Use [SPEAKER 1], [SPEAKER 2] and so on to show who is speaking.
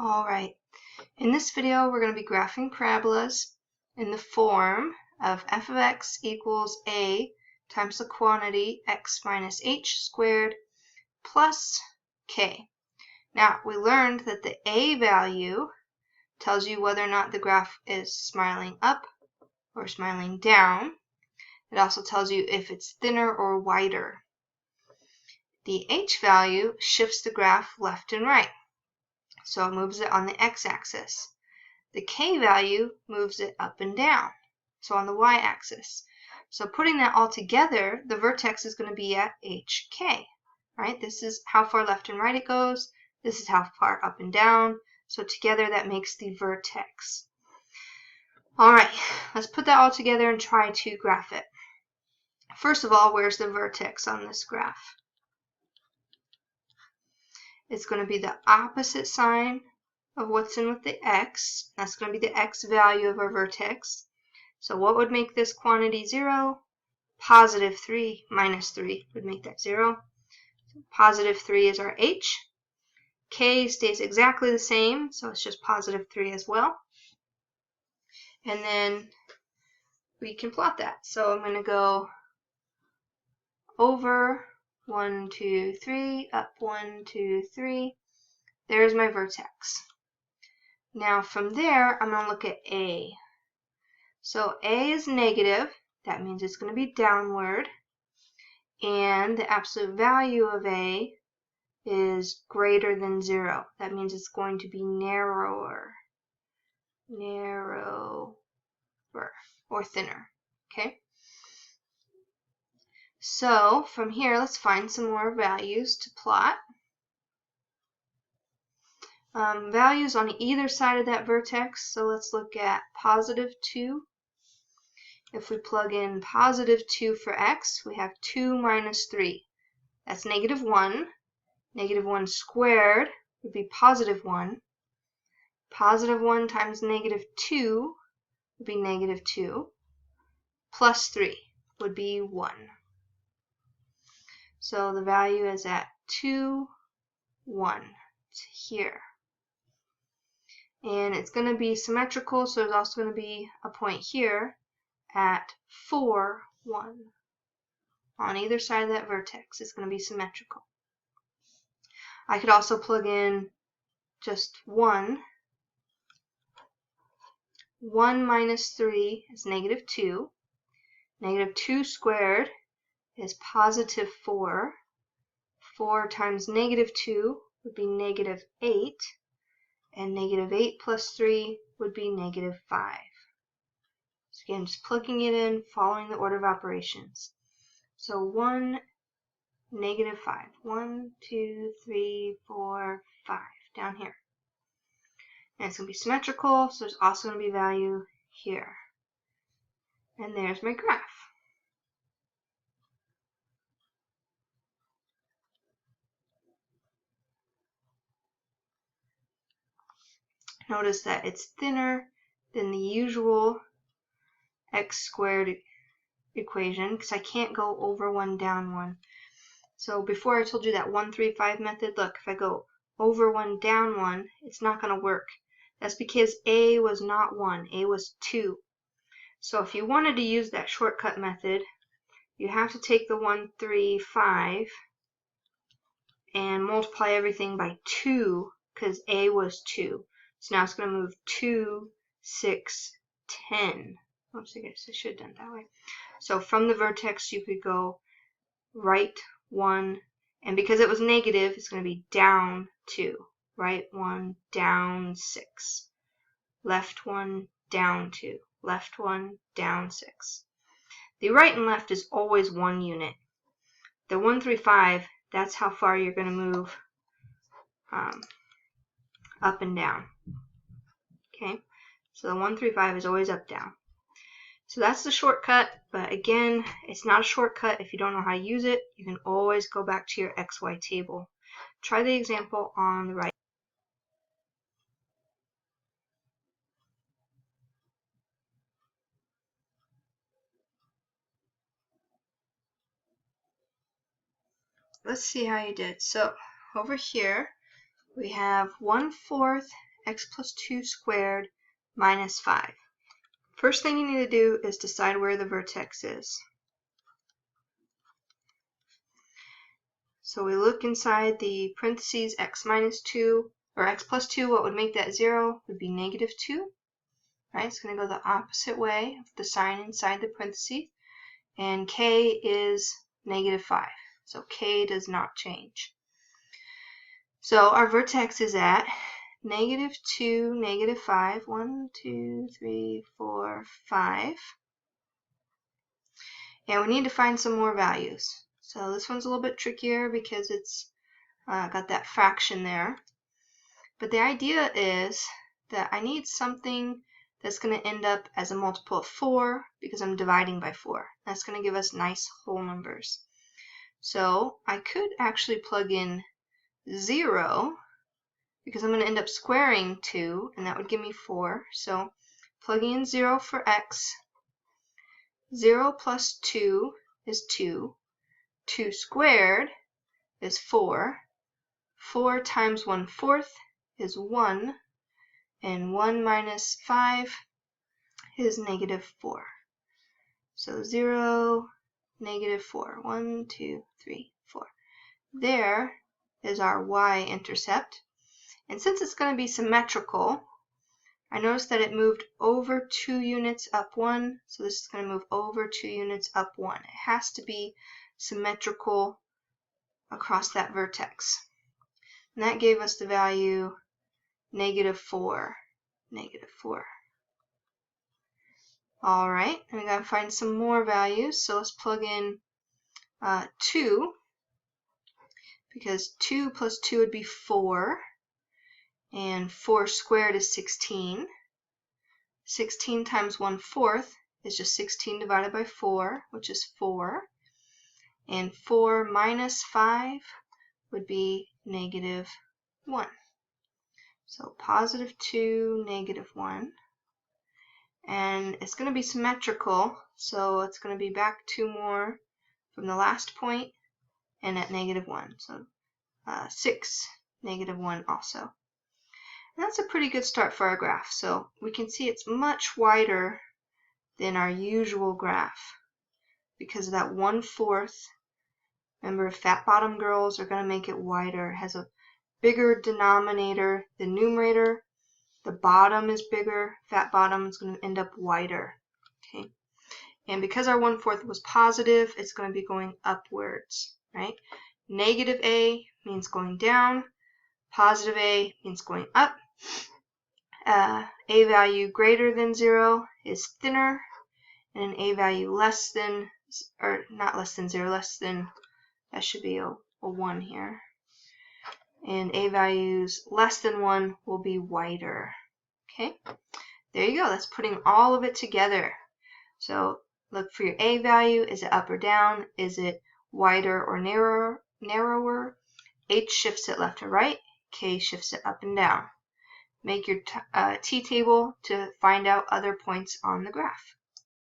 [SPEAKER 1] Alright, in this video we're going to be graphing parabolas in the form of f of x equals a times the quantity x minus h squared plus k. Now, we learned that the a value tells you whether or not the graph is smiling up or smiling down. It also tells you if it's thinner or wider. The h value shifts the graph left and right, so it moves it on the x-axis. The k value moves it up and down, so on the y-axis. So putting that all together, the vertex is going to be at hk, right? This is how far left and right it goes. This is how far up and down. So together that makes the vertex. Alright, let's put that all together and try to graph it. First of all, where's the vertex on this graph? It's going to be the opposite sign of what's in with the x. That's going to be the x value of our vertex. So what would make this quantity 0? Positive 3 minus 3 would make that 0. So positive 3 is our h. K stays exactly the same, so it's just positive 3 as well. And then we can plot that. So I'm going to go over 1, 2, 3, up 1, 2, 3. There's my vertex. Now from there, I'm going to look at A. So A is negative. That means it's going to be downward. And the absolute value of A is greater than 0. That means it's going to be narrower. Narrower or thinner. Okay? So from here, let's find some more values to plot. Values on either side of that vertex. So let's look at positive 2. If we plug in positive 2 for x, we have 2 minus 3. That's negative 1. Negative 1 squared would be positive 1. Positive 1 times negative 2 would be negative 2. Plus 3 would be 1. So the value is at 2, 1. It's here. And it's going to be symmetrical, so there's also going to be a point here at 4, 1. On either side of that vertex, it's going to be symmetrical. I could also plug in just 1. 1 minus 3 is negative 2. Negative 2 squared is positive 4. 4 times negative 2 would be negative 8. And negative 8 plus 3 would be negative 5. So again, just plugging it in, following the order of operations. So 1, negative 5. 1, 2, 3, 4, 5. Down here. And it's going to be symmetrical, so there's also going to be value here. And there's my graph. Notice that it's thinner than the usual x squared equation because I can't go over 1, down 1. So before I told you that 1, 3, 5 method, look, if I go over 1, down 1, it's not going to work. That's because A was not 1, A was 2. So if you wanted to use that shortcut method, you have to take the 1, 3, 5 and multiply everything by 2 because A was 2. So now it's going to move 2, 6, 10. Oops, I guess I should have done it that way. So from the vertex, you could go right 1, and because it was negative, it's going to be down 2. Right 1, down 6. Left 1, down 2. Left 1, down 6. The right and left is always 1 unit. The 1, 3, 5, that's how far you're going to move up and down. Okay, so the 1, 3, 5 is always up, down. So that's the shortcut, but again, it's not a shortcut if you don't know how to use it. You can always go back to your XY table. Try the example on the right. Let's see how you did. So over here, we have 1/4 x plus 2 squared minus 5. First thing you need to do is decide where the vertex is. So we look inside the parentheses x minus 2, or x plus 2, what would make that 0 would be -2. Right? It's going to go the opposite way of the sign inside the parentheses. And k is -5. So k does not change. So our vertex is at -2, -5, 1, 2, 3, 4, 5. And we need to find some more values. So this one's a little bit trickier because it's got that fraction there. But the idea is that I need something that's going to end up as a multiple of 4 because I'm dividing by 4. That's going to give us nice whole numbers. So I could actually plug in 0 because I'm going to end up squaring 2, and that would give me 4. So plugging in 0 for x, 0 plus 2 is 2. 2 squared is 4. 4 times 1/4 is 1. And 1 minus 5 is -4. So 0, -4. 1, 2, 3, 4. There is our y-intercept. And since it's going to be symmetrical, I noticed that it moved over 2 units up 1. So this is going to move over 2 units up 1. It has to be symmetrical across that vertex. And that gave us the value -4. -4. Alright, and we gotta find some more values, so let's plug in 2, because 2 plus 2 would be 4, and 4 squared is 16. 16 times 1/4 is just 16 divided by 4, which is 4, and 4 minus 5 would be -1. So +2, -1. And it's going to be symmetrical, so it's going to be back 2 more from the last point and at -1. So 6, -1 also. And that's a pretty good start for our graph. So we can see it's much wider than our usual graph because of that 1/4. Remember, fat bottom girls are going to make it wider. It has a bigger denominator. The numerator, the bottom is bigger. Fat bottom is going to end up wider. Okay, and because our 1/4 was positive, it's going to be going upwards, right? -a means going down. Positive a means going up. A value greater than 0 is thinner, and an a value less than, or not less than 0, less than, that should be a 1 here. And a values less than 1 will be wider. Okay, there you go. That's putting all of it together. So look for your a value. Is it up or down? Is it wider or narrower? H shifts it left or right. K shifts it up and down. Make your t-table to find out other points on the graph.